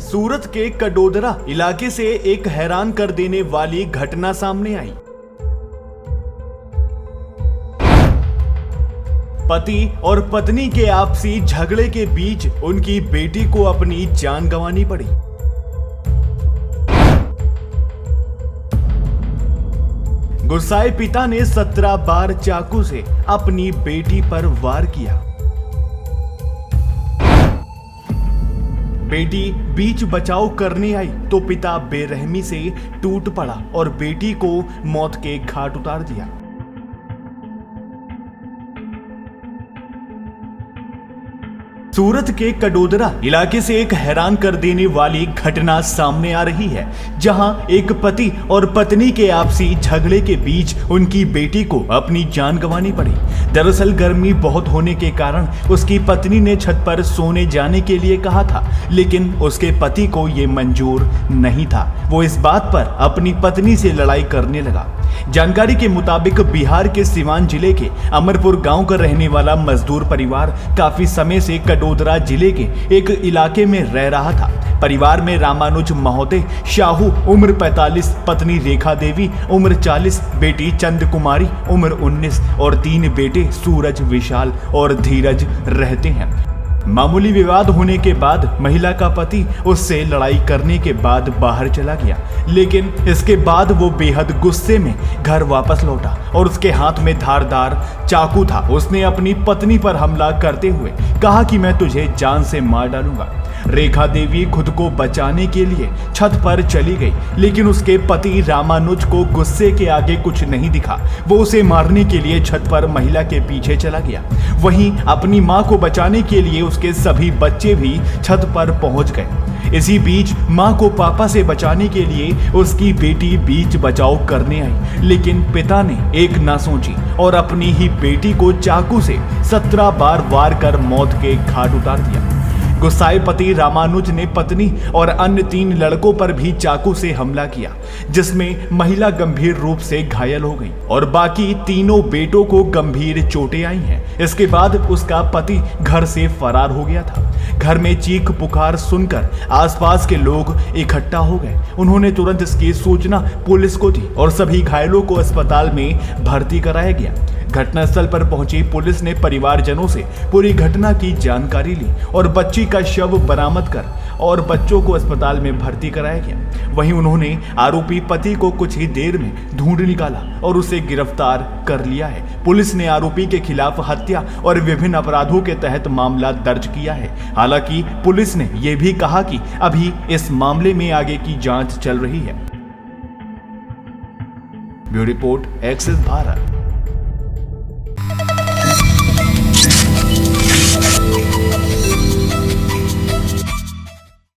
सूरत के कडोदरा इलाके से एक हैरान कर देने वाली घटना सामने आई। पति और पत्नी के आपसी झगड़े के बीच उनकी बेटी को अपनी जान गंवानी पड़ी। गुस्साए पिता ने 17 बार चाकू से अपनी बेटी पर वार किया। बेटी बीच बचाव करने आई तो पिता बेरहमी से टूट पड़ा और बेटी को मौत के घाट उतार दिया। सूरत के कडोदरा इलाके से एक हैरान कर देने वाली घटना सामने आ रही है, जहां एक पति और पत्नी के आपसी झगड़े के बीच उनकी बेटी को अपनी जान गंवानी पड़ी। दरअसल गर्मी बहुत होने के कारण उसकी पत्नी ने छत पर सोने जाने के लिए कहा था, लेकिन उसके पति को यह मंजूर नहीं था। वो इस बात पर अपनी पत्नी से लड़ाई करने लगा। जानकारी के मुताबिक बिहार के सिवान जिले के अमरपुर गांव का रहने वाला मजदूर परिवार काफी समय से कडोदरा जिले के एक इलाके में रह रहा था। परिवार में रामानुज महोदय शाहू उम्र 45, पत्नी रेखा देवी उम्र 40, बेटी चंद कुमारी उम्र 19 और 3 बेटे सूरज, विशाल और धीरज रहते हैं। मामूली विवाद होने के बाद महिला का पति उससे लड़ाई करने के बाद बाहर चला गया, लेकिन इसके बाद वो बेहद गुस्से में घर वापस लौटा और उसके हाथ में धारदार चाकू था। उसने अपनी पत्नी पर हमला करते हुए कहा कि मैं तुझे जान से मार डालूंगा। रेखा देवी खुद को बचाने के लिए छत पर चली गई, लेकिन उसके पति रामानुज को गुस्से के आगे कुछ नहीं दिखा। वो उसे मारने के लिए छत पर महिला के पीछे चला गया। वहीं अपनी मां को बचाने के लिए उसके सभी बच्चे भी छत पर पहुंच गए। इसी बीच मां को पापा से बचाने के लिए उसकी बेटी बीच बचाव करने आई, लेकिन पिता ने एक ना सोची और अपनी ही बेटी को चाकू से 17 बार वार कर मौत के घाट उतार दिया। गुस्साए पति रामानुज ने पत्नी और अन्य 3 लड़कों पर भी चाकू से हमला किया, जिसमें महिला गंभीर रूप से घायल हो गई और बाकी तीनों बेटों को गंभीर चोटें आई हैं। इसके बाद उसका पति घर से फरार हो गया था। घर में चीख पुकार सुनकर आसपास के लोग इकट्ठा हो गए। उन्होंने तुरंत इसकी सूचना पुलिस को दी और सभी घायलों को अस्पताल में भर्ती कराया गया। घटनास्थल पर पहुंची पुलिस ने परिवारजनों से पूरी घटना की जानकारी ली और बच्ची का शव बरामद कर और बच्चों को अस्पताल में भर्ती कराया गया। वहीं उन्होंने आरोपी पति को कुछ ही देर में ढूंढ निकाला और उसे गिरफ्तार कर लिया है। पुलिस ने आरोपी के खिलाफ हत्या और विभिन्न अपराधों के तहत मामला दर्ज किया है। हालांकि पुलिस ने यह भी कहा कि अभी इस मामले में आगे की जांच चल रही है। Bureau report, access Bharat.